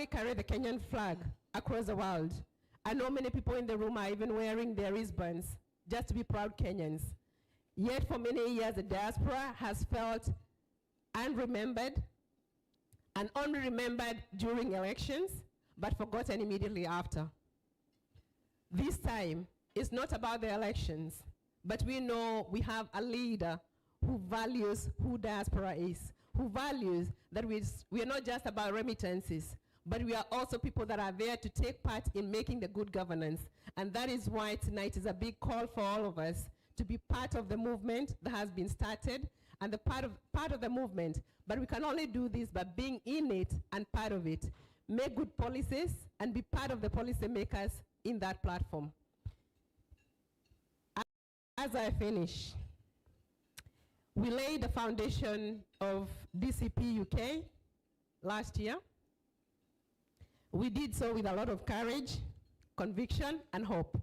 proudly carry the Kenyan flag across the world. I know many people in the room are even wearing their wristbands just to be proud Kenyans. Yet for many years, the diaspora has felt unremembered and only remembered during elections, but forgotten immediately after. This time, it's not about the elections, but we know we have a leader who values who diaspora is, who values that we are not just about remittances, but we are also people that are there to take part in making the good governance. And that is why tonight is a big call for all of us to be part of the movement that has been started and the part of the movement. But we can only do this by being in it and part of it. Make good policies and be part of the policy makers in that platform. As I finish, we laid the foundation of DCP UK last year. We did so with a lot of courage, conviction, and hope.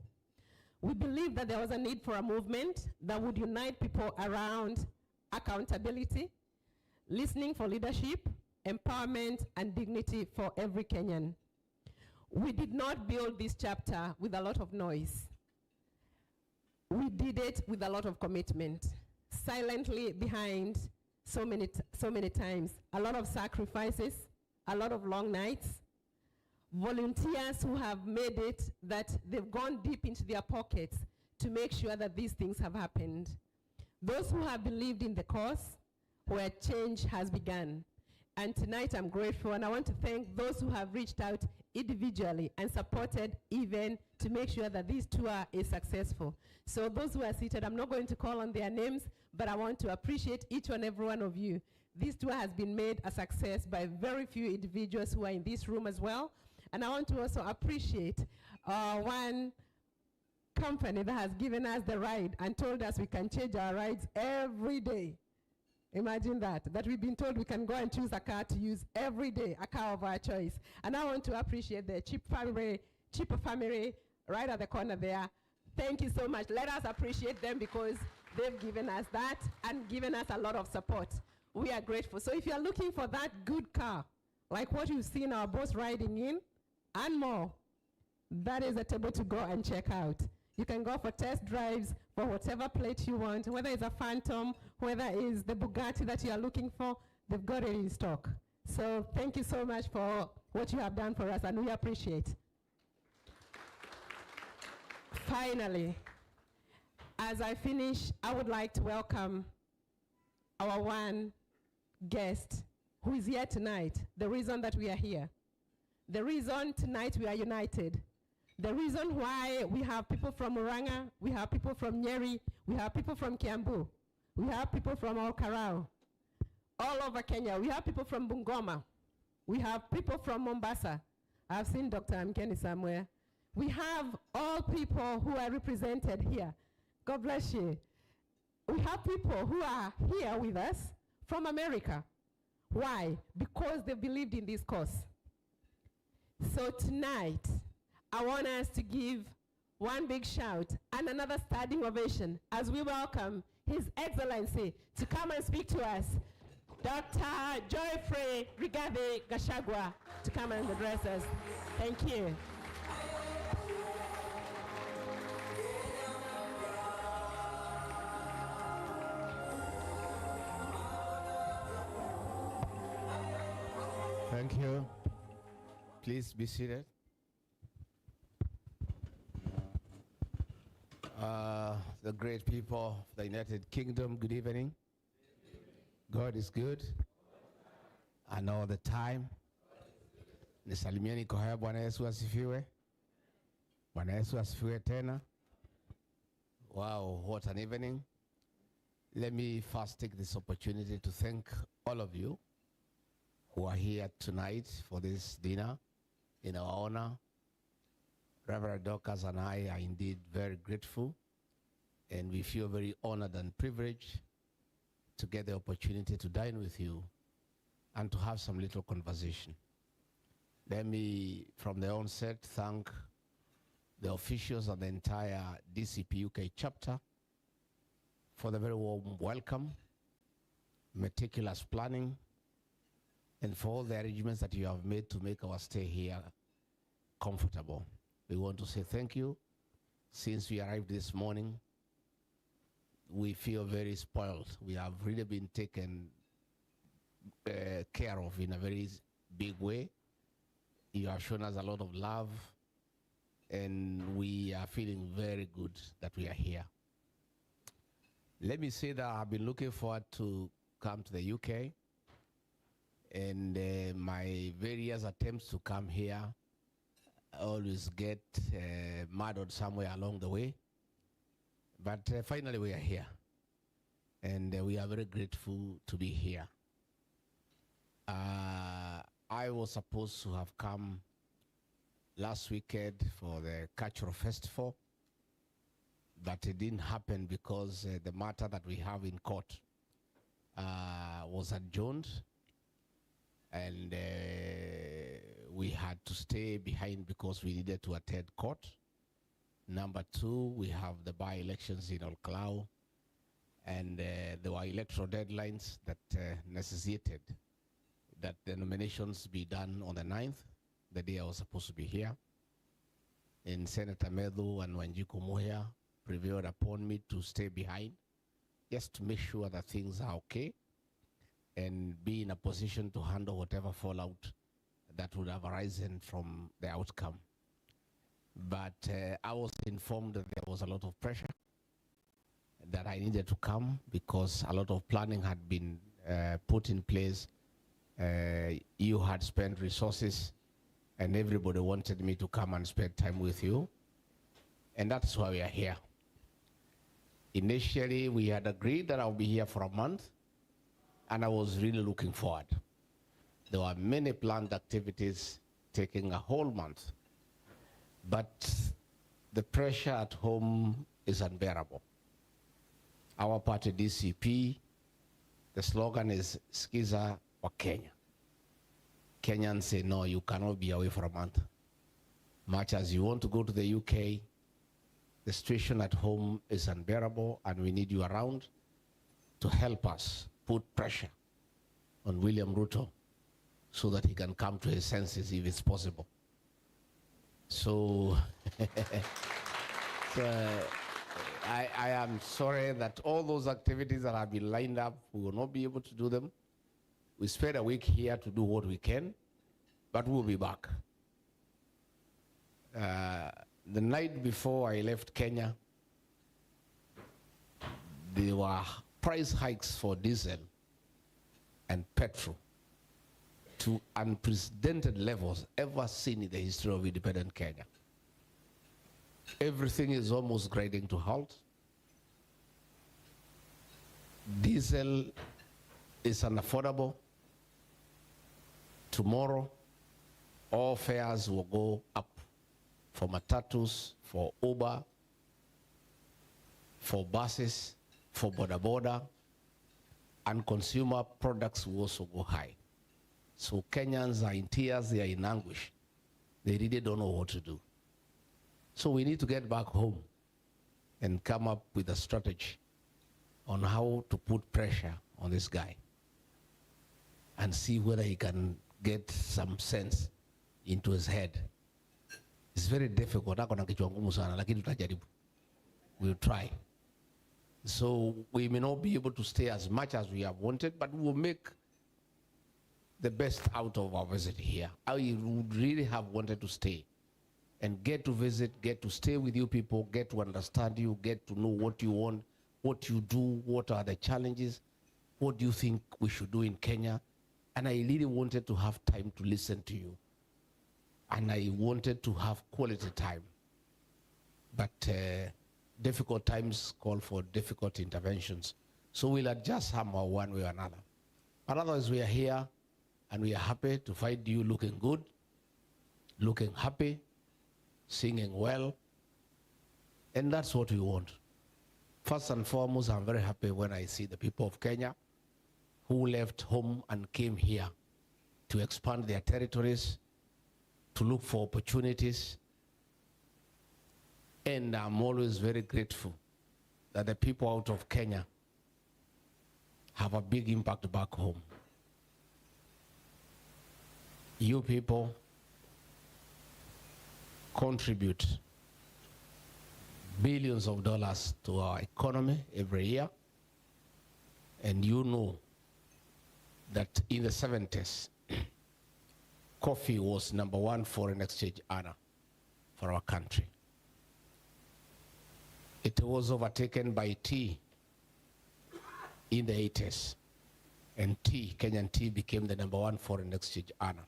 We believed that there was a need for a movement that would unite people around accountability, listening for leadership, empowerment, and dignity for every Kenyan. We did not build this chapter with a lot of noise. We did it with a lot of commitment, silently behind so many times, a lot of sacrifices, a lot of long nights, volunteers who have made it that they've gone deep into their pockets to make sure that these things have happened. Those who have believed in the cause where change has begun. And tonight I'm grateful, and I want to thank those who have reached out individually and supported even to make sure that this tour is successful. So those who are seated, I'm not going to call on their names, but I want to appreciate each and every one of you. This tour has been made a success by very few individuals who are in this room as well. And I want to also appreciate one company that has given us the ride and told us we can change our rides every day. Imagine that we've been told we can go and choose a car to use every day, a car of our choice. And I want to appreciate the Cheaper Family right at the corner there. Thank you so much. Let us appreciate them because they've given us that and given us a lot of support. We are grateful. So if you're looking for that good car, like what you've seen our boss riding in, and more, that is a table to go and check out. You can go for test drives for whatever plate you want, whether it's a Phantom, whether it's the Bugatti that you are looking for, they've got it in stock. So thank you so much for what you have done for us, and we appreciate. Finally, as I finish, I would like to welcome our one guest who is here tonight, the reason that we are here. The reason tonight we are united. The reason why we have people from Murang'a, we have people from Nyeri, we have people from Kiambu, we have people from Olkarau, all over Kenya. We have people from Bungoma. We have people from Mombasa. I've seen Dr. Mkeni somewhere. We have all people who are represented here. God bless you. We have people who are here with us from America. Why? Because they believed in this cause. So tonight, I want us to give one big shout and another standing ovation as we welcome His Excellency to come and speak to us, Dr. Joyfrey Rigathi Gachagua, to come and address us. Thank you. Thank you. Please be seated. The great people of the United Kingdom, good evening. God is good. And all the time. Nisalimieni kwa haya. Bwana Yesu asifiwe. Bwana Yesu asifiwe tena. Wow, what an evening. Let me first take this opportunity to thank all of you who are here tonight for this dinner in our honor. Reverend Dorcas and I are indeed very grateful, and we feel very honored and privileged to get the opportunity to dine with you and to have some little conversation. Let me, from the onset, thank the officials and the entire DCP UK chapter for the very warm welcome, meticulous planning, and for all the arrangements that you have made to make our stay here comfortable. We want to say thank you. Since we arrived this morning, we feel very spoiled. We have really been taken care of in a very big way. You have shown us a lot of love, and we are feeling very good that we are here. Let me say that I've been looking forward to come to the UK, and my various attempts to come here always get murdered somewhere along the way. But finally we are here, and we are very grateful to be here. I was supposed to have come last weekend for the Cultural Festival, but it didn't happen because the matter that we have in court was adjourned, and we had to stay behind because we needed to attend court. Number two, we have the by-elections in Olkalau, and there were electoral deadlines that necessitated that the nominations be done on the 9th, the day I was supposed to be here. And Senator Medhu and Wanjiku Muhia prevailed upon me to stay behind, just to make sure that things are okay and be in a position to handle whatever fallout that would have arisen from the outcome. But I was informed that there was a lot of pressure, that I needed to come because a lot of planning had been put in place. You had spent resources, and everybody wanted me to come and spend time with you. And that's why we are here. Initially, we had agreed that I'll be here for a month, and I was really looking forward. There were many planned activities taking a whole month, but the pressure at home is unbearable. Our party, DCP, the slogan is Skiza wa Kenya. Kenyans say, no, you cannot be away for a month. Much as you want to go to the UK, the situation at home is unbearable, and we need you around to help us put pressure on William Ruto so that he can come to his senses if it's possible. So, I am sorry that all those activities that have been lined up, we will not be able to do them. We spent a week here to do what we can, but we'll be back. The night before I left Kenya, there were price hikes for diesel and petrol to unprecedented levels ever seen in the history of independent Kenya. Everything is almost grinding to halt. Diesel is unaffordable. Tomorrow, all fares will go up for matatus, for Uber, for buses, for boda boda, and consumer products will also go high. So Kenyans are in tears, they are in anguish. They really don't know what to do. So we need to get back home and come up with a strategy on how to put pressure on this guy and see whether he can get some sense into his head. It's very difficult. We'll try. So we may not be able to stay as much as we have wanted, but we'll make the best out of our visit here. I would really have wanted to stay and get to visit, get to stay with you people, get to understand you, get to know what you want, what you do, what are the challenges, what do you think we should do in Kenya. And I really wanted to have time to listen to you. And I wanted to have quality time. But difficult times call for difficult interventions. So we'll adjust somehow one way or another. But otherwise, we are here, and we are happy to find you looking good, looking happy, singing well, and that's what we want. First and foremost, I'm very happy when I see the people of Kenya who left home and came here to expand their territories, to look for opportunities. And I'm always very grateful that the people out of Kenya have a big impact back home. You people contribute billions of dollars to our economy every year. And you know that in the 70s, coffee was #1 foreign exchange earner for our country. It was overtaken by tea in the 80s. And tea, Kenyan tea, became the #1 foreign exchange earner.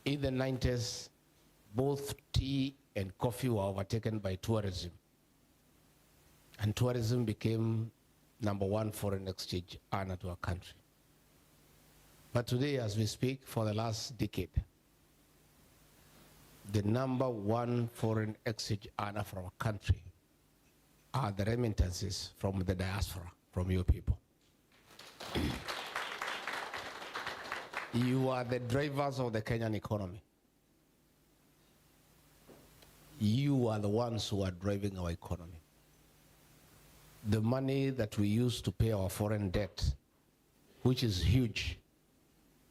In the 90s, both tea and coffee were overtaken by tourism. And tourism became #1 foreign exchange earner to our country. But today, as we speak, for the last decade, the #1 foreign exchange earner for our country are the remittances from the diaspora, from your people. You are the drivers of the Kenyan economy. You are the ones who are driving our economy. The money that we use to pay our foreign debt, which is huge,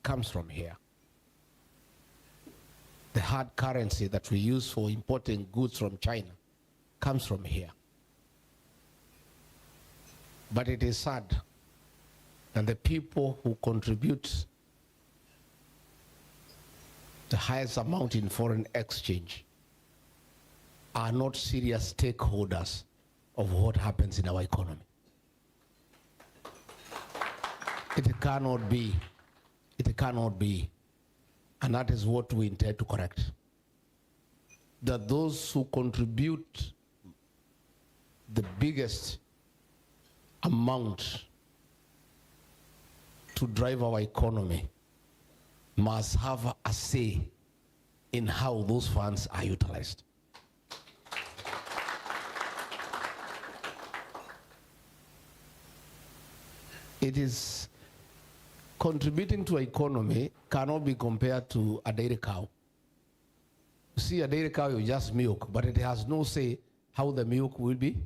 comes from here. The hard currency that we use for importing goods from China comes from here. But it is sad that the people who contribute the highest amount in foreign exchange are not serious stakeholders of what happens in our economy. It cannot be. It cannot be. And that is what we intend to correct. That those who contribute the biggest amount to drive our economy must have a say in how those funds are utilized. It is contributing to our economy cannot be compared to a dairy cow. You see, a dairy cow is just milk, but it has no say how the milk will be,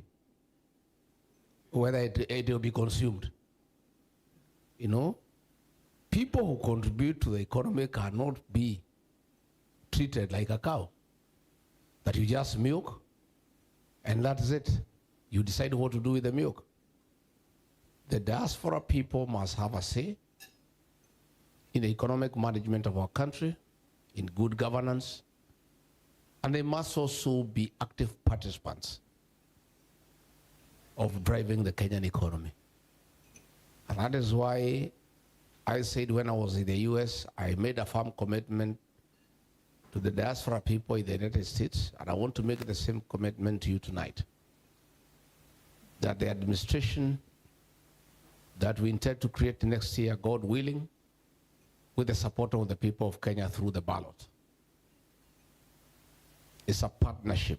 whether it will be consumed. You know, people who contribute to the economy cannot be treated like a cow, that you just milk and that's it. You decide what to do with the milk. The diaspora people must have a say in the economic management of our country, in good governance, and they must also be active participants of driving the Kenyan economy. And that is why I said when I was in the US, I made a firm commitment to the diaspora people in the United States, and I want to make the same commitment to you tonight, that the administration that we intend to create next year, God willing, with the support of the people of Kenya through the ballot, is a partnership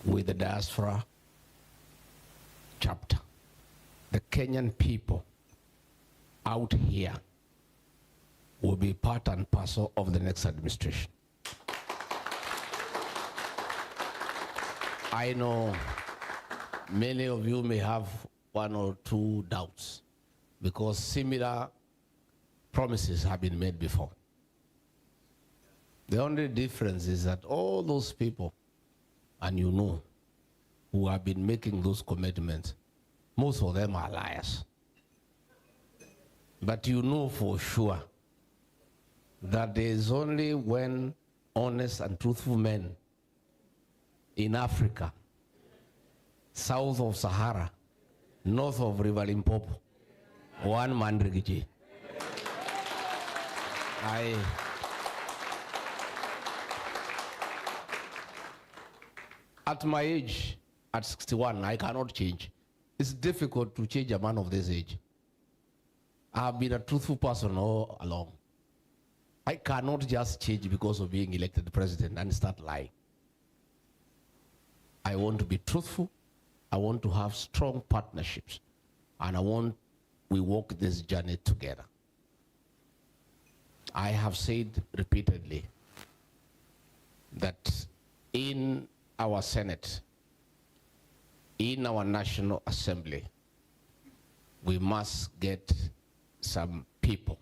with the diaspora chapter. The Kenyan people out here will be part and parcel of the next administration. I know many of you may have one or two doubts because similar promises have been made before. The only difference is that all those people, and you know, who have been making those commitments, most of them are liars. But you know for sure that there is only when honest and truthful men in Africa, south of Sahara, north of River Limpopo, one man Rigathi. At my age, at 61, I cannot change. It's difficult to change a man of this age. I have been a truthful person all along. I cannot just change because of being elected president and start lying. I want to be truthful. I want to have strong partnerships. And I want we walk this journey together. I have said repeatedly that in our Senate, in our National Assembly, we must get some people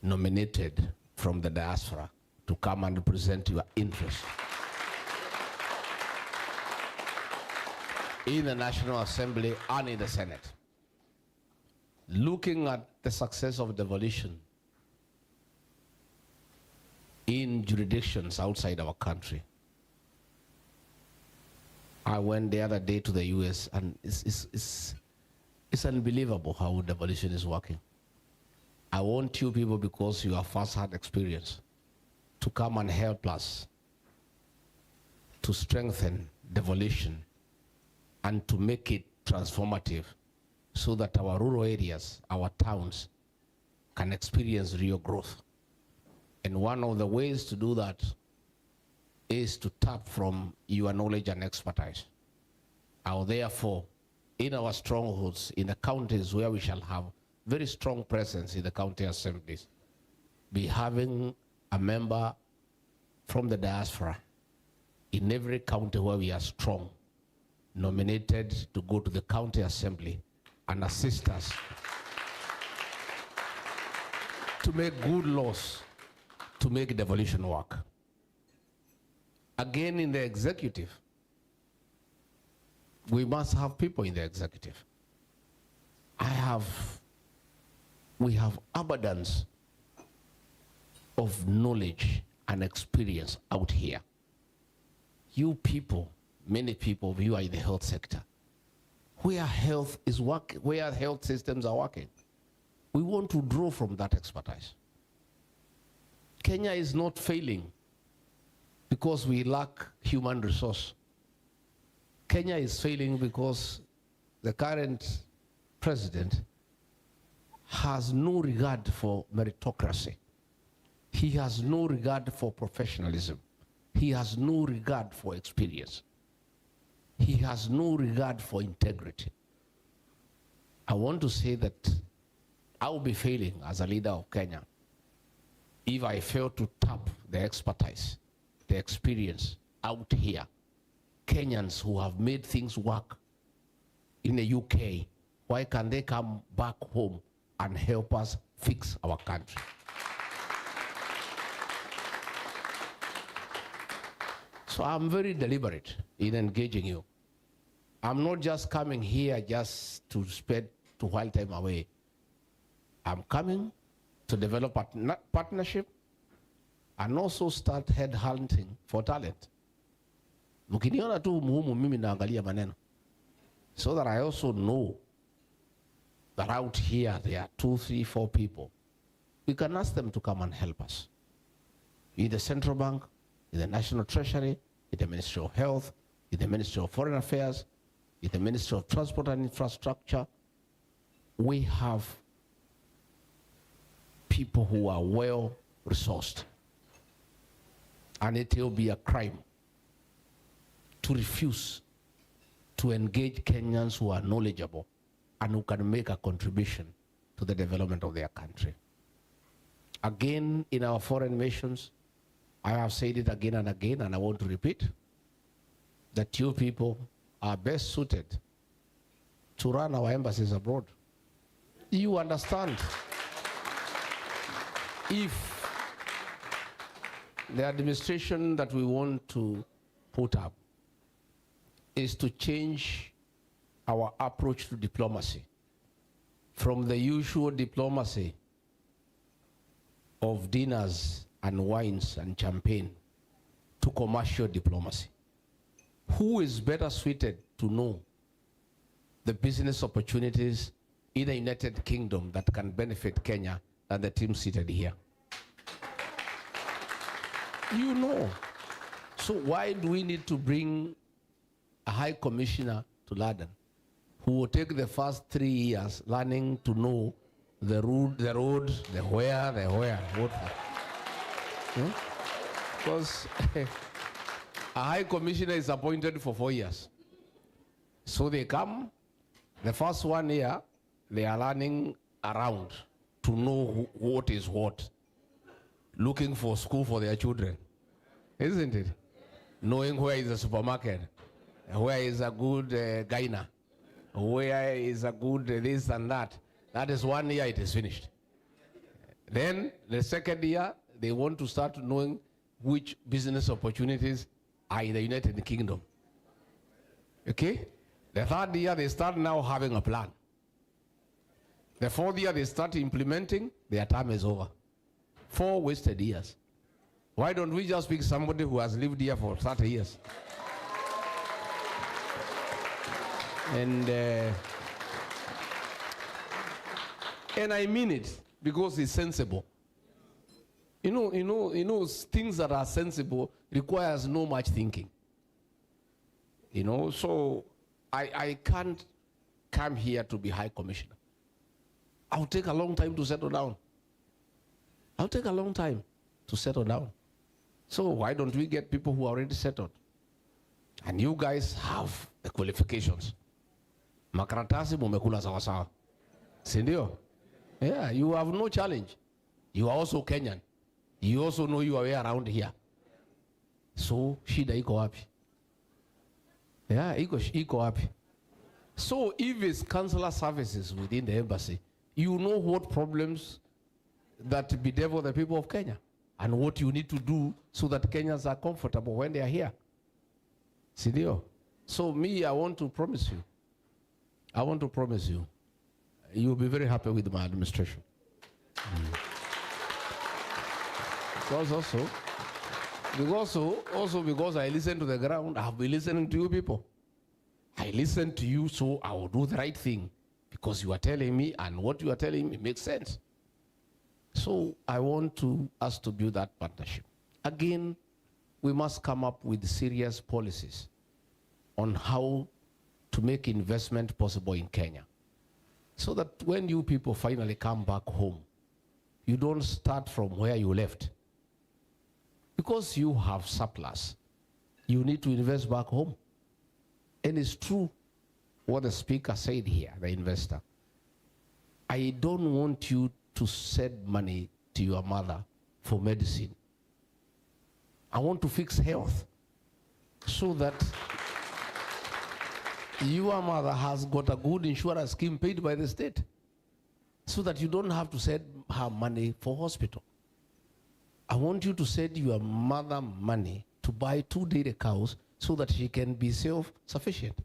nominated from the diaspora to come and represent your interests in the National Assembly and in the Senate. Looking at the success of devolution in jurisdictions outside our country, I went the other day to the US, and it's unbelievable how devolution is working. I want you people, because you have first-hand experience, to come and help us to strengthen devolution and to make it transformative so that our rural areas, our towns, can experience real growth. And one of the ways to do that is to tap from your knowledge and expertise. I will therefore, in our strongholds, in the counties where we shall have very strong presence in the county assemblies, be having a member from the diaspora in every county where we are strong, nominated to go to the county assembly and assist us to make good laws, to make devolution work. Again, in the executive, we must have people in the executive. We have abundance of knowledge and experience out here. You people, many people of you are in the health sector, where health is working, where health systems are working. We want to draw from that expertise. Kenya is not failing because we lack human resource. Kenya is failing because the current president has no regard for meritocracy. He has no regard for professionalism. He has no regard for experience. He has no regard for integrity. I want to say that I will be failing as a leader of Kenya if I fail to tap the expertise, the experience out here. Kenyans who have made things work in the UK, why can't they come back home and help us fix our country? So I'm very deliberate in engaging you. I'm not just coming here just to while time away. I'm coming to develop a partnership and also start headhunting for talent. Mkiniona tu muhumu mimi naangalia maneno. So that I also know that out here there are 2, 3, 4 people. We can ask them to come and help us. In the Central Bank, in the National Treasury, in the Ministry of Health, in the Ministry of Foreign Affairs, in the Ministry of Transport and Infrastructure, we have people who are well resourced. And it will be a crime to refuse to engage Kenyans who are knowledgeable and who can make a contribution to the development of their country. Again, in our foreign missions, I have said it again and again, and I want to repeat, that you people are best suited to run our embassies abroad. You understand? If the administration that we want to put up is to change our approach to diplomacy from the usual diplomacy of dinners and wines and champagne to commercial diplomacy, who is better suited to know the business opportunities in the United Kingdom that can benefit Kenya than the team seated here? You know. So why do we need to bring a high commissioner to London who will take the first 3 years learning to know the road, the where, what? Because a high commissioner is appointed for 4 years. So they come, the first 1 year, they are learning around to know what is what, looking for school for their children, isn't it? Knowing where is a supermarket, where is a good gyna, where is a good this and that. That is 1 year, it is finished. Then the second year, they want to start knowing which business opportunities are in the United Kingdom. Okay? The third year, they start now having a plan. The fourth year, they start implementing, their term is over. 4 wasted years. Why don't we just pick somebody who has lived here for 30 years? And I mean it because it's sensible. You know, things that are sensible requires no much thinking. You know, so I can't come here to be high commissioner. I'll take a long time to settle down. I'll take a long time to settle down. So why don't we get people who are already settled? And you guys have the qualifications. Makaratasi mumekula sawa sawa. Sindio? Yeah, you have no challenge. You are also Kenyan. You also know your way around here. So shida iko wapi? Yeah, iko wapi? So if it's consular services within the embassy, you know what problems that bedevil the people of Kenya and what you need to do so that Kenyans are comfortable when they are here. Sindio? So me, I want to promise you, you'll be very happy with my administration. Because I listen to the ground, I have been listening to you people. I listen to you, so I will do the right thing because you are telling me, and what you are telling me makes sense. So I want us to build that partnership. Again, we must come up with serious policies on how to make investment possible in Kenya, so that when you people finally come back home, you don't start from where you left. Because you have surplus, you need to invest back home. And it's true what the speaker said here, the investor. I don't want you to send money to your mother for medicine. I want to fix health so that your mother has got a good insurance scheme paid by the state, so that you don't have to send her money for hospital. I want you to send your mother money to buy 2 dairy cows so that she can be self-sufficient.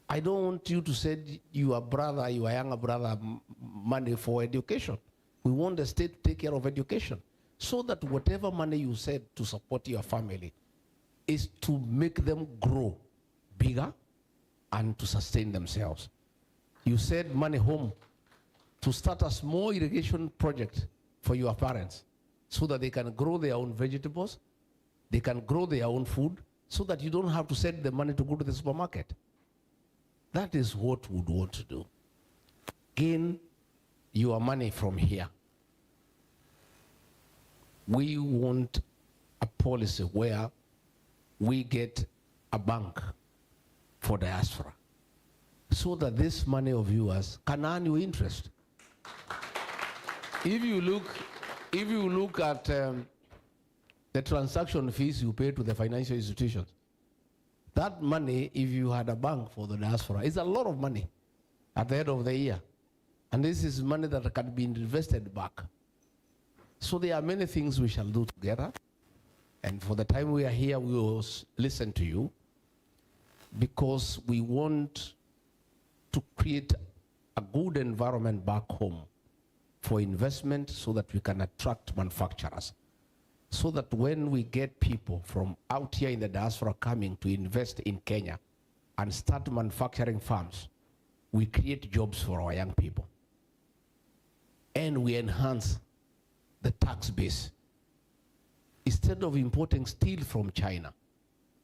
I don't want you to send your brother, your younger brother, money for education. We want the state to take care of education, so that whatever money you send to support your family is to make them grow bigger and to sustain themselves. You send money home to start a small irrigation project for your parents, so that they can grow their own vegetables, they can grow their own food, so that you don't have to send the money to go to the supermarket. That is what we would want to do. Gain your money from here. We want a policy where we get a bank for diaspora, so that this money of yours can earn you interest. If you look at the transaction fees you pay to the financial institutions, that money, if you had a bank for the diaspora, is a lot of money at the end of the year. And this is money that can be invested back. So there are many things we shall do together. And for the time we are here, we will listen to you, because we want to create a good environment back home for investment, so that we can attract manufacturers. So that when we get people from out here in the diaspora coming to invest in Kenya and start manufacturing farms, we create jobs for our young people. And we enhance the tax base. Instead of importing steel from China,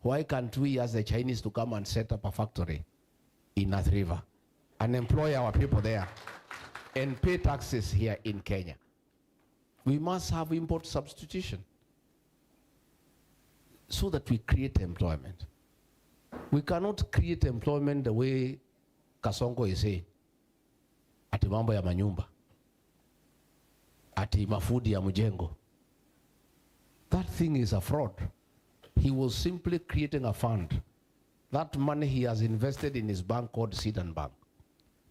why can't we ask the Chinese to come and set up a factory in North River and employ our people there and pay taxes here in Kenya? We must have import substitution, so that we create employment. We cannot create employment the way Kasongo is saying, ati mambo ya manyumba, ati mafudi ya mjengo. That thing is a fraud. He was simply creating a fund. That money he has invested in his bank called Seed Bank.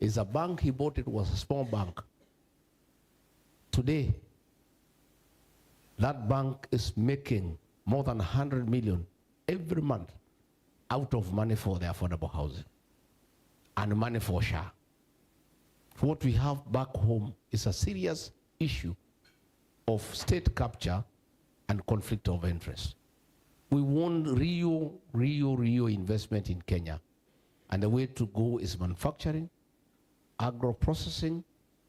It's a bank he bought, it was a small bank. Today, that bank is making more than 100 million every month out of money for the affordable housing and money for SHA. What we have back home is a serious issue of state capture and conflict of interest. We want real investment in Kenya. And the way to go is manufacturing, agro-processing,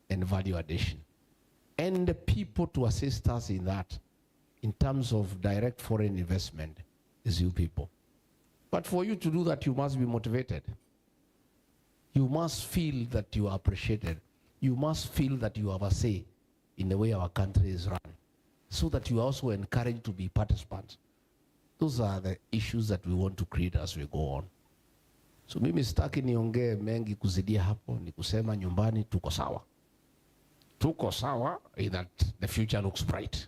and value addition. And the people to assist us in that, in terms of direct foreign investment, is you people. But for you to do that, you must be motivated. You must feel that you are appreciated. You must feel that you have a say in the way our country is run, so that you are also encouraged to be participants. Those are the issues that we want to create as we go on. So mimi sitaki niongee mengi kuzidia hapo, ni kusema nyumbani tuko sawa. Tuko sawa in that the future looks bright,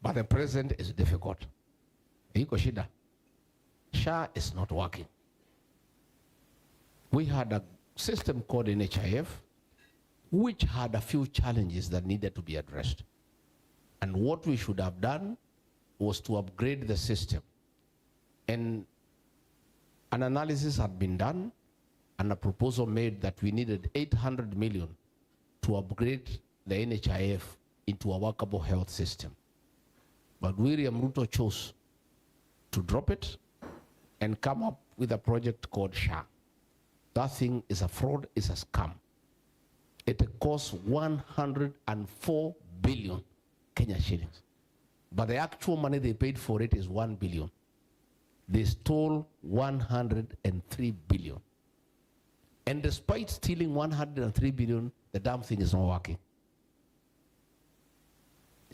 but the present is difficult. Iko shida. SHA is not working. We had a system called NHIF, which had a few challenges that needed to be addressed. And what we should have done was to upgrade the system. And an analysis had been done and a proposal made that we needed 800 million to upgrade the NHIF into a workable health system. But William Ruto chose to drop it and come up with a project called SHA. That thing is a fraud, it's a scam. It costs 104 billion Kenya shillings. But the actual money they paid for it is 1 billion. They stole 103 billion. And despite stealing 103 billion, the damn thing is not working.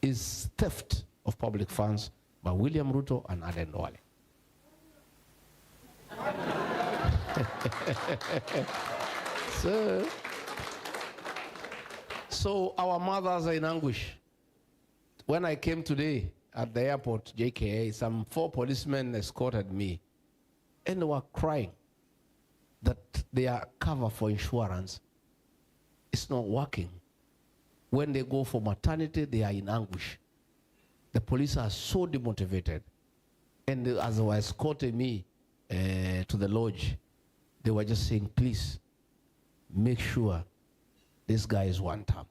It's theft of public funds by William Ruto and Aden Duale. So our mothers are in anguish. When I came today at the airport, JKA, some 4 policemen escorted me and they were crying that their cover for insurance is not working. When they go for maternity, they are in anguish. The police are so demotivated. And as they were escorting me to the lodge, they were just saying, please, make sure this guy is one term.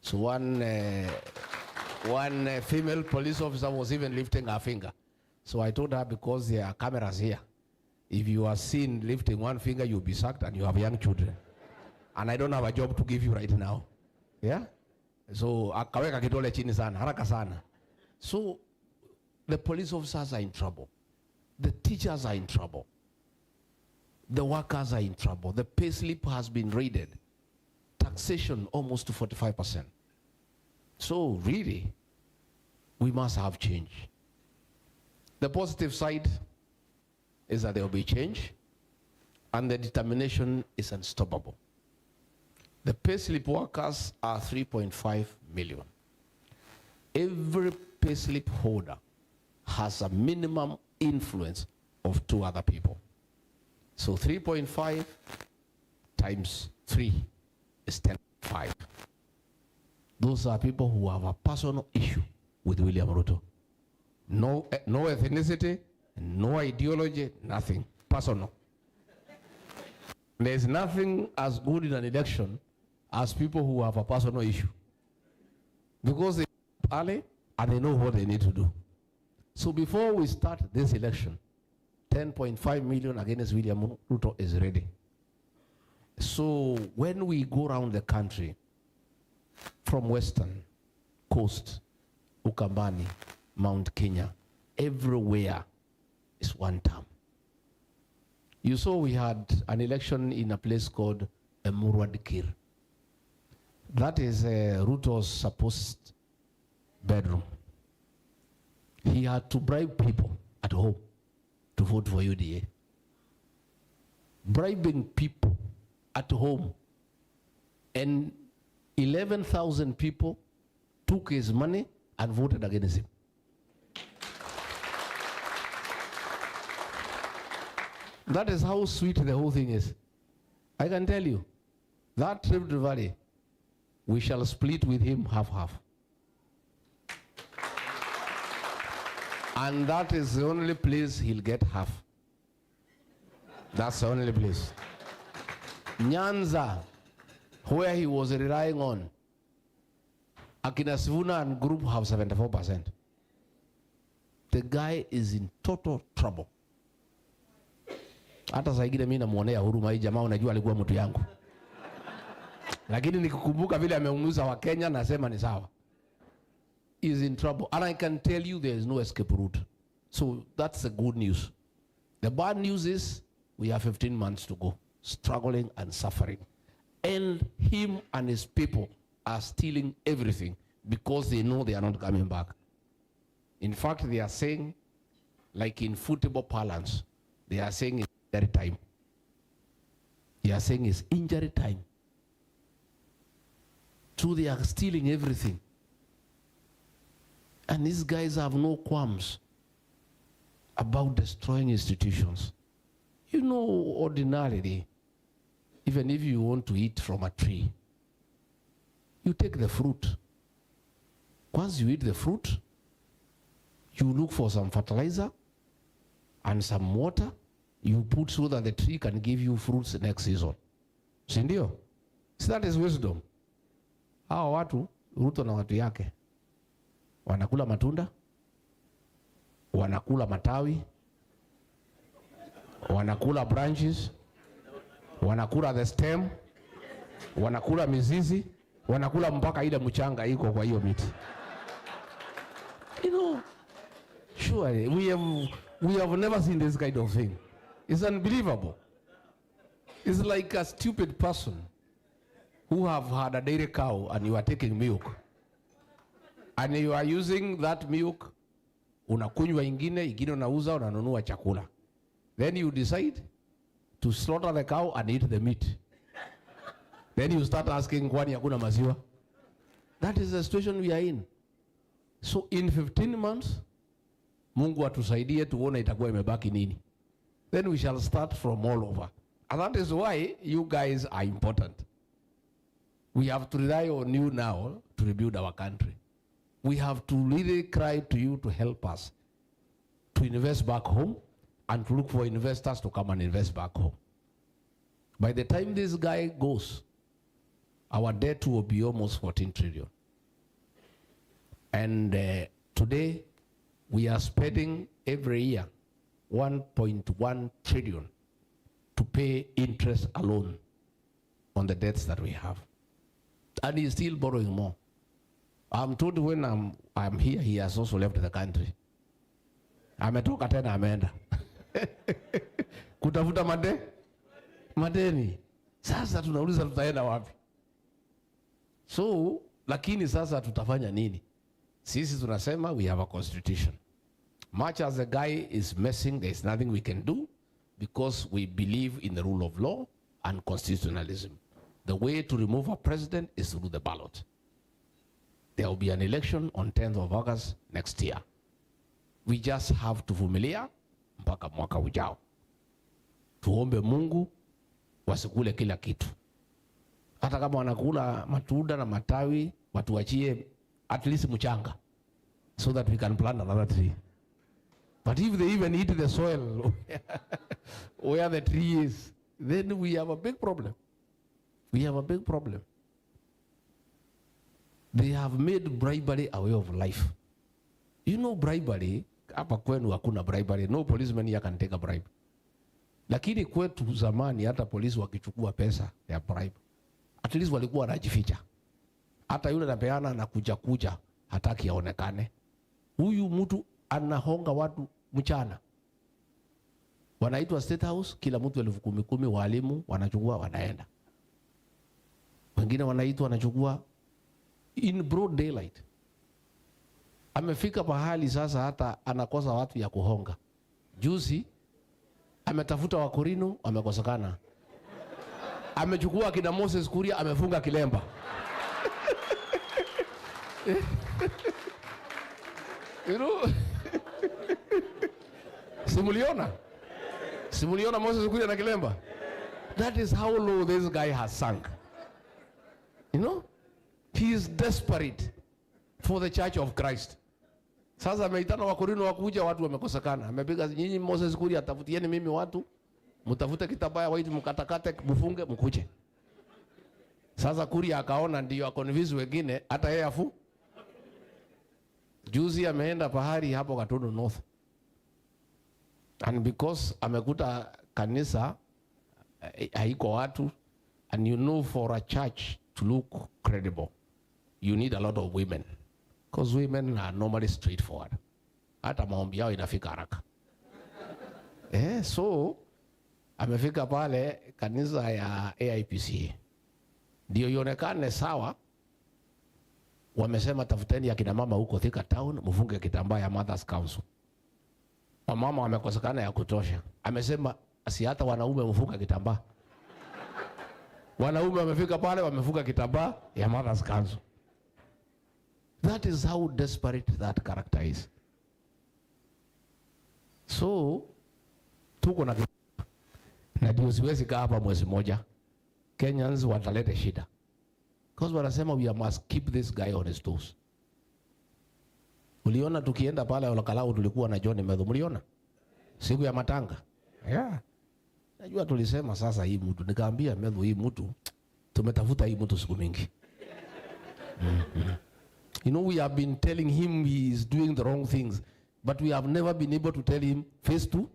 So one female police officer was even lifting her finger. So I told her, because there are cameras here, if you are seen lifting one finger, you'll be sacked, and you have young children. And I don't have a job to give you right now. Yeah? So akaweka kidole chini sana, haraka sana. So the police officers are in trouble. The teachers are in trouble. The workers are in trouble. The pay slip has been raided. Taxation almost to 45%. So really, we must have change. The positive side is that there will be change, and the determination is unstoppable. The payslip workers are 3.5 million. Every payslip holder has a minimum influence of 2 other people. So 3.5 times 3 is 10.5. Those are people who have a personal issue with William Ruto. No ethnicity, no ideology, nothing. Personal. There's nothing as good in an election as people who have a personal issue. Because they are early and they know what they need to do. So before we start this election, 10.5 million against William Ruto is ready. So when we go around the country, from Western Coast, Ukambani, Mount Kenya, everywhere is one term. You saw we had an election in a place called Murwadikir. That is Ruto's supposed bedroom. He had to bribe people at home to vote for UDA. Bribing people at home, and 11,000 people took his money and voted against him. That is how sweet the whole thing is. I can tell you, that Rift Valley, we shall split with him half-half. And that is the only place he'll get half. That's the only place. Nyanza, where he was relying on, Akina Sivuna and group have 74%. The guy is in total trouble. Hata saa ingine mimi namuonea huruma hii jamaa, unajua alikuwa mtu yangu. Lakini nikikumbuka vile ameumiza wa Kenya nasema ni sawa. He is in trouble. And I can tell you there is no escape route. So that's the good news. The bad news is we have 15 months to go, struggling and suffering. And him and his people are stealing everything because they know they are not coming back. In fact, they are saying, like in football parlance, they are saying it's injury time. They are saying it's injury time. So they are stealing everything. And these guys have no qualms about destroying institutions. You know, ordinarily, even if you want to eat from a tree, you take the fruit. Once you eat the fruit, you look for some fertilizer and some water, you put so that the tree can give you fruits next season. Sindio? So that is wisdom. Hawa watu, Ruto na watu yake, wanakula matunda, wanakula matawi, wanakula branches, wanakula the stem, wanakula mizizi, wanakula mpaka ile mchanga iko kwa hiyo miti. You know, surely we have never seen this kind of thing. It's unbelievable. It's like a stupid person who have had a dairy cow and you are taking milk. And you are using that milk, unakunywa ingine unauza, unanunua chakula. Then you decide to slaughter the cow and eat the meat. Then you start asking, kwani hakuna maziwa? That is the situation we are in. So in 15 months, Mungu atusaidie tuone itakuwa imebaki nini. Then we shall start from all over. And that is why you guys are important. We have to rely on you now to rebuild our country. We have to really cry to you to help us to invest back home and to look for investors to come and invest back home. By the time this guy goes, our debt will be almost 14 trillion. And today, we are spending every year 1.1 trillion to pay interest alone on the debts that we have. And he's still borrowing more. I'm told when I'm here, he has also left the country. Ametoka tena ameenda. Kutafuta madeni. Sasa tunauliza tutaenda wapi? So, lakini sasa tutafanya nini? Sisi tunasema we have a constitution. Much as the guy is messing, there is nothing we can do because we believe in the rule of law and constitutionalism. The way to remove a president is through the ballot. There will be an election on 10th of August next year. We just have to vumilia mpaka mwaka ujao. Tuombe Mungu wasikule kila kitu. Hata kama wanakula matunda na matawi, watuachie at least mchanga so that we can plant another tree. But if they even eat the soil where the tree is, then we have a big problem. We have a big problem. They have made bribery a way of life. You know bribery, hapa kwenu hakuna bribery. No policeman here can take a bribe. Lakini kwetu zamani hata polisi wakichukua pesa ya bribe, at least walikuwa wanajificha. Hata yule anapeana na kuja hataki aonekane. Huyu mtu anahonga watu mchana. Wanaitwa State House, kila mtu 10,000, walimu wanachukua wanaenda. Wengine wanaitwa wanachukua in broad daylight. Amefika pahali sasa hata anakosa watu ya kuhonga. Juzi ametafuta Wakorino, amekosekana. Amechukua kina Moses Kuria, amefunga kilemba. You know? Simuliona Moses Kuria na kilemba? That is how low this guy has sunk. You know? He is desperate for the church of Christ. Sasa ameitana Wakorino wakuja, watu wamekosekana. Amepiga nyinyi Moses Kuria, tafutieni mimi watu, mtafute kitabaya waiti mkatakate mfunge mkuje. Sasa Kuria akaona ndio akonvince wengine hata yeye afu. Juzi ameenda pahari hapo Gatundu North. And because amekuta kanisa haiko watu, and you know for a church to look credible, you need a lot of women. Because women are normally straightforward. Hata maombi yao inafika haraka. So amefika pale kanisa ya AIPC. Ndio ionekane sawa. Wamesema tafuteni ya kina mama huko Thika Town, mfunge kitambaa ya Mothers Council. Wamama wamekosekana ya kutosha. Amesema si hata wanaume mfunga kitambaa. Wanaume wamefika pale wamefunga kitambaa ya Mothers Council. That is how desperate that character is. So tuko na ndio siwezi kaa hapa mwezi moja. Kenyans wataleta shida. Because wanasema we must keep this guy on his toes. Uliona tukienda pale Olakalau tulikuwa na John Medho. Mliona? Siku ya matanga. Yeah. Najua tulisema sasa hii mtu, nikaambia Medho hii mtu tumetafuta hii mtu siku mingi. You know, we have been telling him he is doing the wrong things, but we have never been able to tell him face to.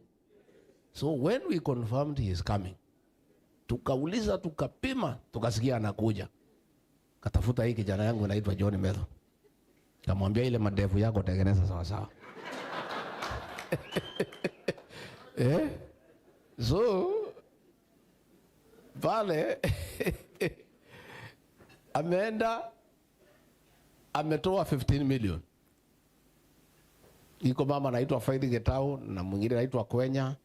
So when we confirmed he is coming, tukauliza, tukapima, tukasikia anakuja. Katafuta hii kijana yangu anaitwa John Medho. Kamwambia ile madevu yako tengeneza sawa sawa. So pale ameenda ametoa 15 million. Iko mama anaitwa Faith Getao, na mwingine anaitwa Kwenya,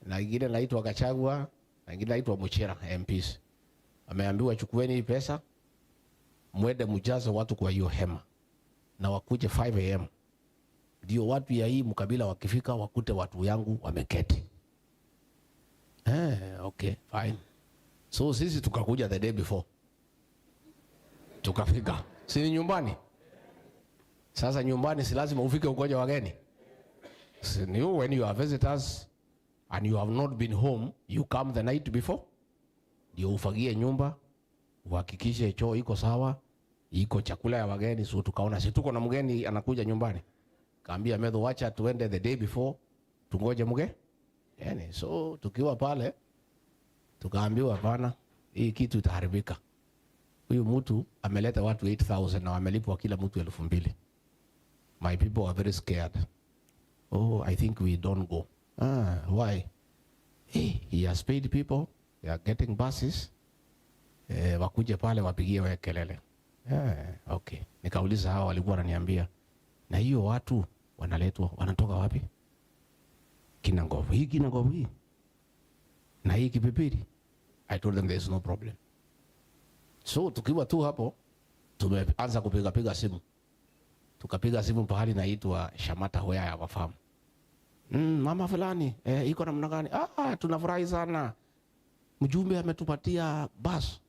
na mwingine anaitwa Gachagua, na mwingine anaitwa Muchira MPs. Ameambiwa chukueni hii pesa, mwende mjaze watu kwa hiyo hema, na wakuje 5 am. Ndio watu ya hii mkabila wakifika wakute watu yangu wameketi. Okay, fine. So sisi tukakuja the day before. Tukafika. Si ni nyumbani? Sasa nyumbani si lazima ufike ukoja wageni. So when you are visitors and you have not been home, you come the night before. Ndio ufagie nyumba, uhakikishe choo iko sawa, iko chakula ya wageni. So tukaona si tuko na mgeni anakuja nyumbani. Kaambia Medho wacha tuende the day before, tungoje mgeni. Yani, so tukiwa pale tukaambiwa hapana, hii kitu itaharibika. Huyu mtu ameleta watu 8,000 na wamelipwa kila mtu 2,000. My people are very scared. Oh, I think we don't go. Why? He has paid people. They are getting buses. Wakuje pale wapigie wewe kelele. Okay. Nikauliza hawa walikuwa wananiambia, na hiyo watu wanaletwa wanatoka wapi? Kinangovu hii, Kinangovu hii, na hii Kipipiri. I told them there is no problem. So tukiwa tu hapo tumeanza kupiga simu. Tukapiga simu pahali naitwa Shamata Hoya ya wafamu. Mama fulani, iko namna gani? Tunafurahi sana. Mjumbe ametupatia bus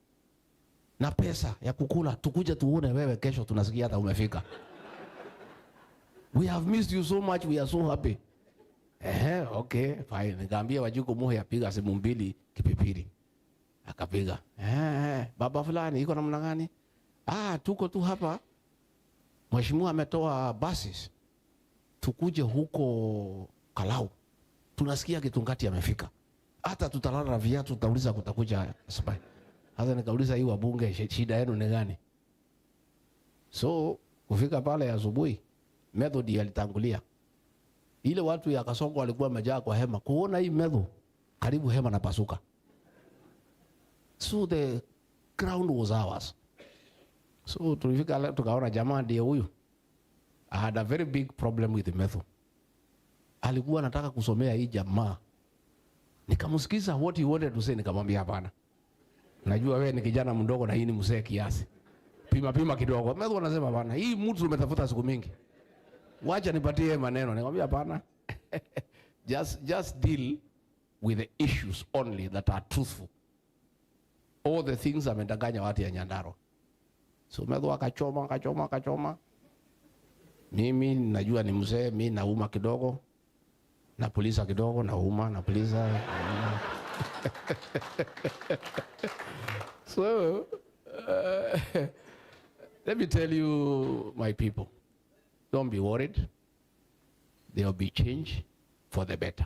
na pesa ya kukula. Tukuje tuone wewe kesho, tunasikia hata umefika. We have missed you so much, we are so happy. Okay, fine. Nikaambia Wajuko Muhe apiga simu 2 Kipipiri. Akapiga. Baba fulani, iko namna gani? Tuko tu hapa. Mheshimiwa ametoa buses. Tukuje huko Kalau. Tunasikia Kitungati amefika. Hata tutalala na viatu, tutauliza kutakuja asubuhi. Sasa nikauliza hii wabunge shida yenu ni gani? So kufika pale asubuhi, Method alitangulia. Ile watu ya Kasongo walikuwa wamejaa kwa hema. Kuona hii Medho, karibu hema na pasuka. So the ground was ours. So tulifika tukaona jamaa ndiye huyu. I had a very big problem with Medho. Alikuwa anataka kusomea hii jamaa. Nikamsikiza what he wanted to say, nikamwambia hapana. Najua wewe ni kijana mdogo na hii ni mzee kiasi. Pima kidogo. Medho anasema hapana. Hii mtu umetafuta siku mingi. Wacha nipatie maneno. Nikamwambia hapana. Just deal with the issues only that are truthful. All the things amedanganya watu ya Nyandarua. So medho akachoma. Mimi najua ni mzee, mimi nauma kidogo. Na polisa kidogo, nauma, na polisa. So, let me tell you, my people, don't be worried. There will be change for the better.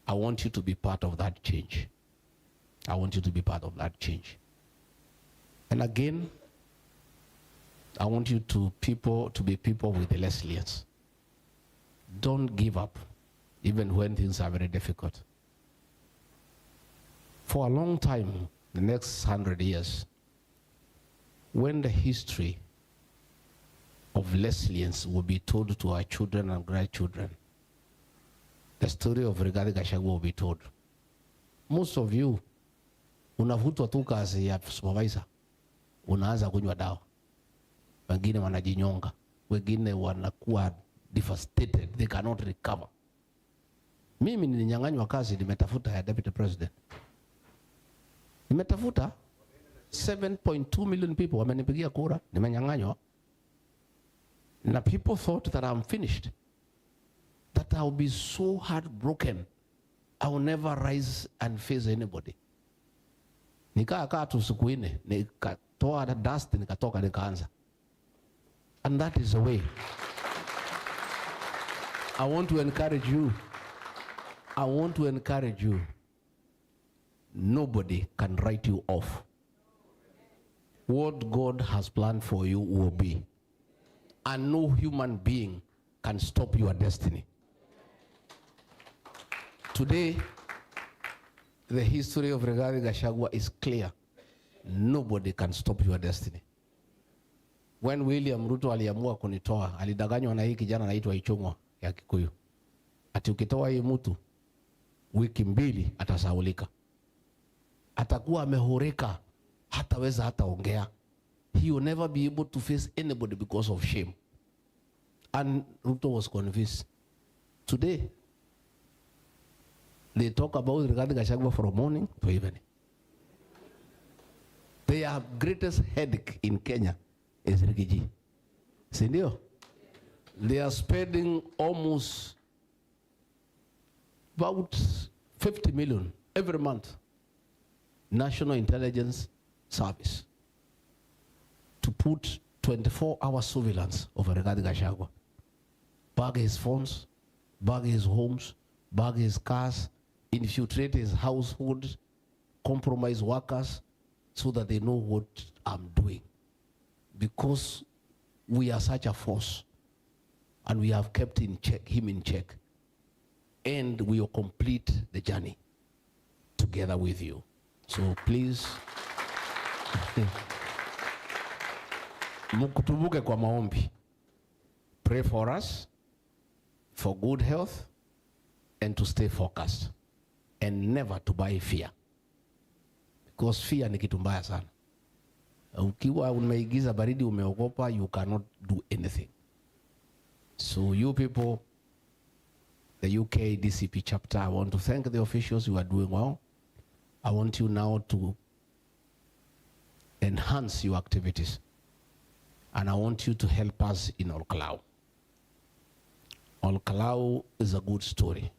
I want you to be part of that change. I want you to be part of that change. And again, I want you to be people with resilience. Don't give up, even when things are very difficult. For a long time, the next 100 years, when the history of resilience will be told to our children and grandchildren, the story of Rigathi Gachagua will be told. Most of you, unavutwa tu kazi ya supervisor, unaanza kunywa dawa. Wengine wanajinyonga, wengine wanakuwa devastated, they cannot recover. Mimi nilinyang'anywa kazi, nimetafuta ya deputy president. Nimetafuta 7.2 million people wamenipigia kura, nimenyang'anywa. Na people thought that I'm finished, that I'll be so heartbroken, I will never rise and face anybody. Nikaa tu siku ine, nikatoa dust, nikatoka nikaanza. And that is the way. I want to encourage you. I want to encourage you. Nobody can write you off. What God has planned for you will be. And no human being can stop your destiny. Today, the history of Rigathi Gachagua is clear. Nobody can stop your destiny. When William Ruto aliamua kunitoa, alidanganywa na hii kijana anaitwa Ichung'wa ya Kikuyu. Ati ukitoa hii mtu, wiki mbili atasahaulika. Atakuwa amehoreka, hataweza hata ongea. He will never be able to face anybody because of shame. And Ruto was convinced. Today, they talk about Rigathi Gachagua from morning to evening. Their greatest headache in Kenya is Rigathi. Sindio? They are spending almost about 50 million every month, National Intelligence Service, to put 24-hour surveillance over Rigathi Gachagua. Bag his phones, bag his homes, bag his cars, infiltrate his household, compromise workers so that they know what I'm doing. Because we are such a force and we have kept him in check. And we will complete the journey together with you. So please, mkutubuke kwa maombi. Pray for us, for good health, and to stay focused. And never to buy fear. Because fear ni kitu mbaya sana. Ukiwa umeigiza baridi umeogopa, you cannot do anything. So you people, the UK DCP chapter, I want to thank the officials. You are doing well. I want you now to enhance your activities. And I want you to help us in Olkalau. Olkalau is a good story.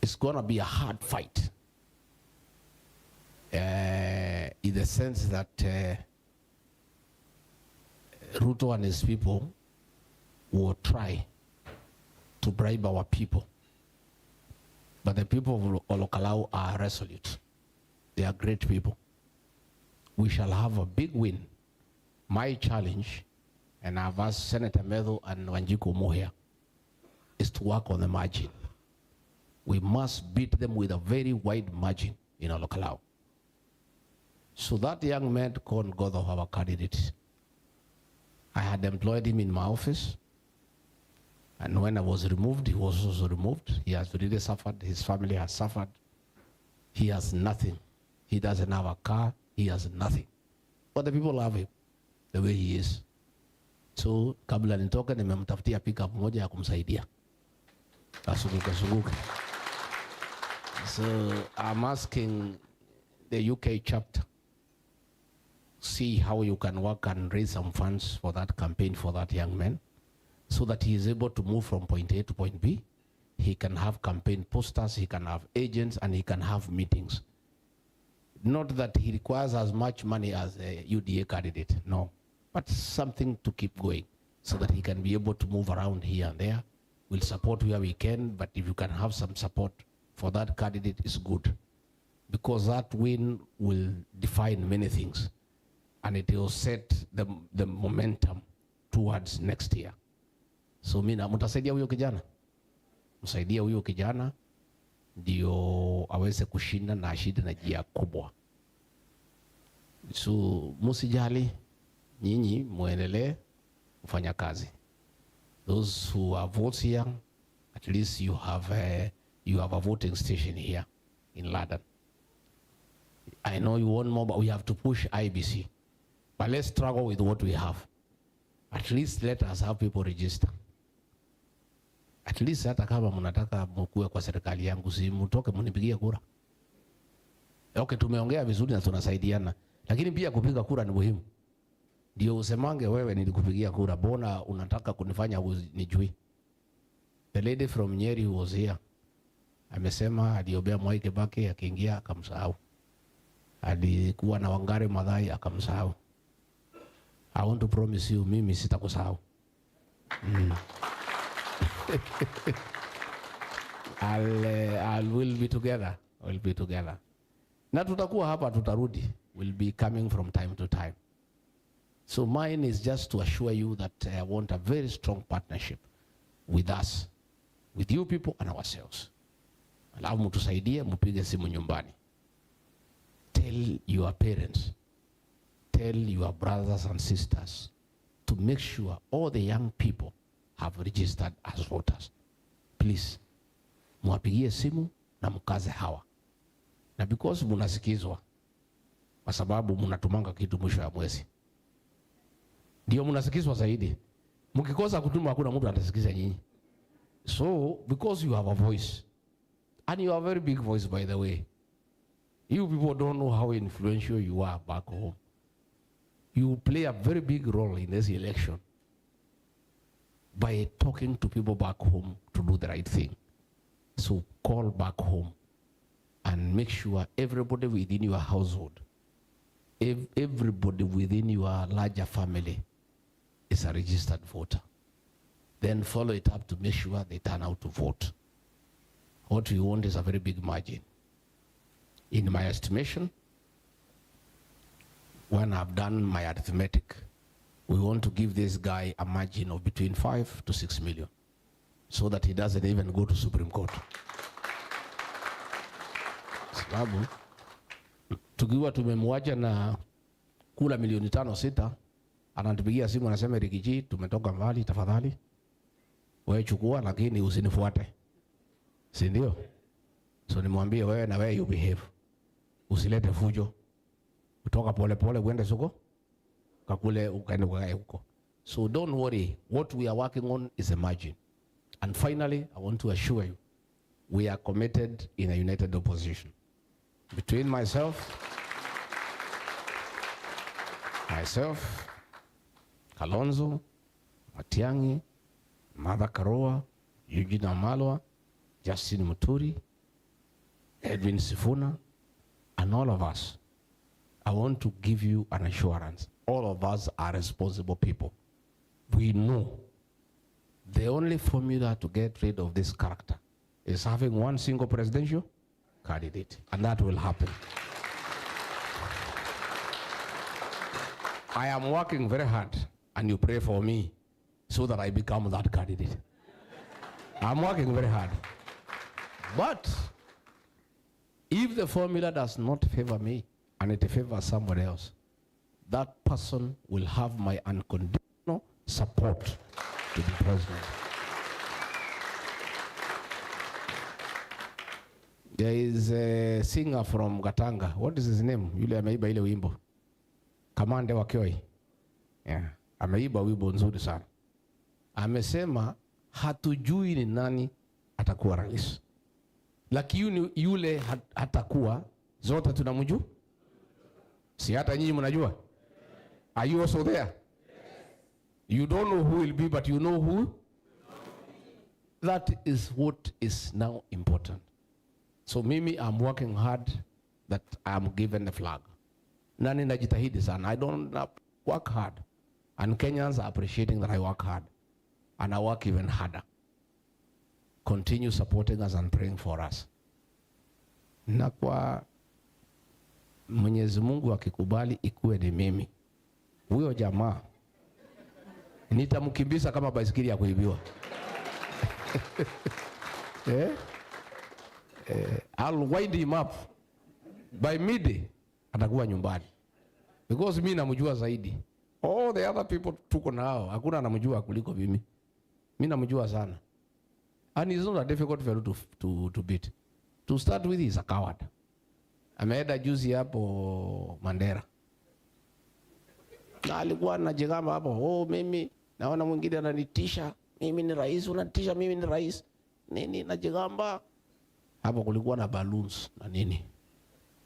It's gonna be a hard fight. In the sense that Ruto and his people will try to bribe our people. But the people of Olkalau are resolute. They are great people. We shall have a big win. My challenge, and I've asked Senator Medho and Wanjiku Moher, is to work on the margin. We must beat them with a very wide margin in Olkalau. So that young man called Godho, our candidate, I had employed him in my office. And when I was removed, he was also removed. He has really suffered. His family has suffered. He has nothing. He doesn't have a car. He has nothing. But the people love him the way he is. So kabla nitoke nimemtafutia pickup moja ya kumsaidia. Kasunguka. So I'm asking the UK chapter see how you can work and raise some funds for that campaign for that young man, so that he is able to move from point A to point B. He can have campaign posters, he can have agents, and he can have meetings. Not that he requires as much money as a UDA candidate, no, but something to keep going so that he can be able to move around here and there. We'll support where we can, but if you can have some support for that candidate, is good. Because that win will define many things, and it will set the momentum towards next year. So mina mtasaidia huyo kijana, msaidia huyo kijana ndio aweze kushinda na ashinde na njia kubwa. So musijali, nyinyi muendelee kufanya kazi. Those who are votes here, at least you have a voting station here in London. I know you want more, but we have to push IBC. But let's struggle with what we have. At least let us have people register. At least hata kama mnataka mkue kwa serikali yangu, si mtoke mnipigie kura. Okay, tumeongea vizuri na tunasaidiana, lakini pia kupiga kura ni muhimu. Ndio usemange wewe nilikupigia kura, bona unataka kunifanya nijui. The lady from Nyeri who was here, amesema aliobea Mwai Kibaki, akiingia akamsahau. Alikuwa na Wangari Maathai akamsahau. I want to promise you, mimi sitakusahau. We'll be together. We'll be together. Na tutakuwa hapa, tutarudi. We'll be coming from time to time. So mine is just to assure you that I want a very strong partnership with us, with you people and ourselves. Alafu mtusaidie, mpige simu nyumbani. Tell your parents, tell your brothers and sisters to make sure all the young people have registered as voters. Please, mwapigie simu na mkaze hawa. Na because munasikizwa, kwa sababu munatumanga kitu mwisho ya mwezi, ndio munasikizwa zaidi. Mkikosa kutuma hakuna mtu atasikiza nyinyi. So because you have a voice, and you have a very big voice, by the way, you people don't know how influential you are back home. You play a very big role in this election by talking to people back home to do the right thing. So call back home and make sure everybody within your household, everybody within your larger family is a registered voter. Then follow it up to make sure they turn out to vote. What we want is a very big margin. In my estimation, when I've done my arithmetic, we want to give this guy a margin of between 5 to 6 million so that he doesn't even go to Supreme Court. Sababu tukiwa tumemwacha na kula milioni 5-6, anatupigia simu anasema, Rigathi, tumetoka mbali, tafadhali wewe chukua, lakini usinifuate. Si ndio? So nimwambie wewe na wewe you behave. Usilete fujo. Utoka pole pole uende soko kakule ukaende ukae huko. So don't worry, what we are working on is a margin. And finally, I want to assure you, we are committed in a united opposition. Between myself, Kalonzo, Matiang'i, Martha Karua, Eugene Wamalwa, Justin Muturi, Edwin Sifuna, and all of us, I want to give you an assurance. All of us are responsible people. We know the only formula to get rid of this character is having one single presidential candidate, and that will happen. I am working very hard, and you pray for me so that I become that candidate. I'm working very hard. But if the formula does not favor me and it favors somebody else, that person will have my unconditional support to be president. There is a singer from Gatanga. What is his name? Yule ameiba ile wimbo. Kamande wa Kioi. Yeah. Ameiba wimbo nzuri sana. Amesema hatujui ni nani atakuwa rais. Lakini yule hatakuwa, zote tunamjua. Si hata nyinyi mnajua? Are you also there? You don't know who will be, but you know who? That is what is now important. So mimi, I'm working hard that I'm given the flag. Nani najitahidi sana. I don't work hard. And Kenyans are appreciating that I work hard. And I work even harder. Continue supporting us and praying for us. Na kwa Mwenyezi Mungu akikubali ikuwe ni mimi, huyo jamaa nitamkimbiza kama baisikeli ya kuibiwa. I'll wind him up. By midday atakuwa nyumbani. Because mimi namjua zaidi. All the other people tuko nao, hakuna anamjua kuliko mimi. Mimi namjua sana. And he's not a difficult fellow to beat. To start with, he's a coward. Ameenda juzi hapo Mandera. Na alikuwa anajigamba hapo, mimi naona mwingine ananitisha, mimi ni rais, unanitisha mimi ni rais. Nini najigamba? Hapo kulikuwa na balloons na nini.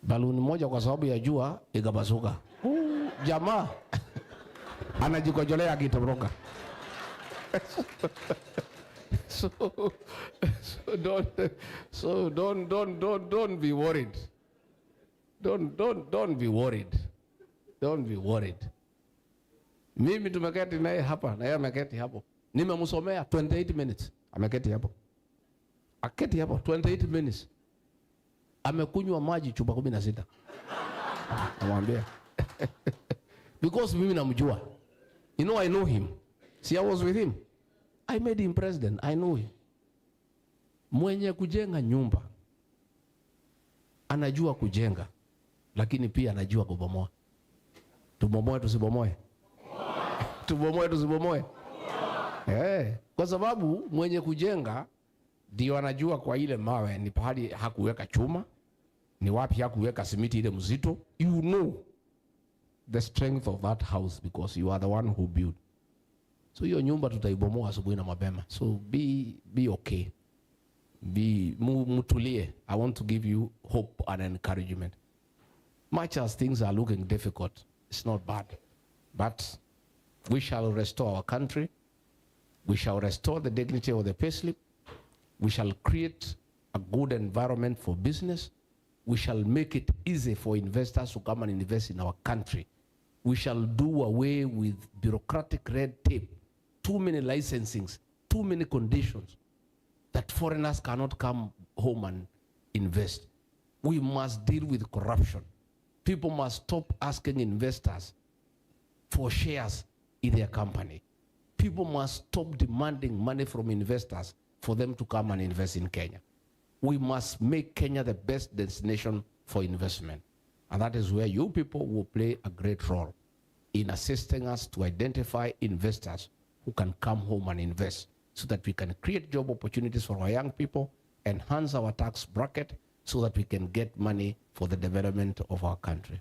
Balloon moja kwa sababu ya jua ikapasuka. Jamaa anajikojolea akitoroka. Don't be worried. Don't be worried. Don't be worried. Mimi tumeketi naye hapa, na yeye ameketi hapo. Nimemsomea 28 minutes. Ameketi hapo. Aketi hapo 28 minutes. Amekunywa maji chupa 16. Namwambia. Because mimi namjua. You know, I know him. See, I was with him. I made him president. I know him. Mwenye kujenga nyumba anajua kujenga, lakini pia anajua kubomoa. Tubomoe tusibomoe? Tubomoe tusibomoe? Kwa sababu mwenye kujenga ndio anajua kwa ile mawe ni pahali hakuweka chuma, ni wapi hakuweka simiti ile mzito. You know the strength of that house because you are the one who built. So hiyo nyumba tutaibomoa asubuhi na mapema. So be okay. Mutulie. I want to give you hope and encouragement. Much as things are looking difficult, it's not bad. But we shall restore our country. We shall restore the dignity of the payslip. We shall create a good environment for business. We shall make it easy for investors to come and invest in our country. We shall do away with bureaucratic red tape, too many licensings, too many conditions that foreigners cannot come home and invest. We must deal with corruption. People must stop asking investors for shares in their company. People must stop demanding money from investors for them to come and invest in Kenya. We must make Kenya the best destination for investment. And that is where you people will play a great role in assisting us to identify investors who can come home and invest so that we can create job opportunities for our young people, enhance our tax bracket so that we can get money for the development of our country.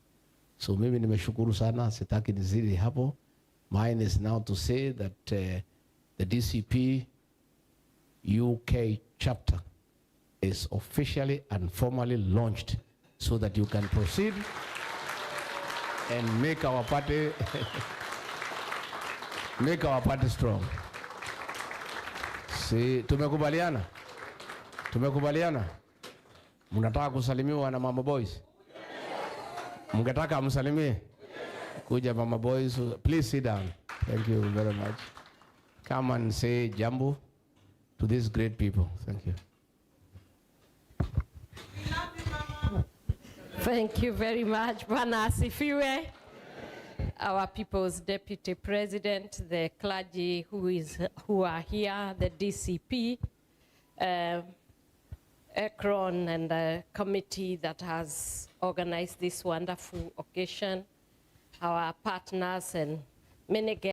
So mimi nimeshukuru sana, sitaki nizidi hapo. Mine is now to say that the DCP UK chapter is officially and formally launched so that you can proceed and make our party make our party strong. Si tumekubaliana? Tumekubaliana? Mnataka kusalimiwa na Mama Boys? Mngetaka msalimie? Kuja Mama Boys, please sit down. Thank you very much. Come and say jambo to these great people. Thank you. Thank you very much, Bwana asifiwe. Our People's Deputy President, the clergy who are here, the DCP, Ekron, and the committee that has organized this wonderful occasion, our partners and many guests.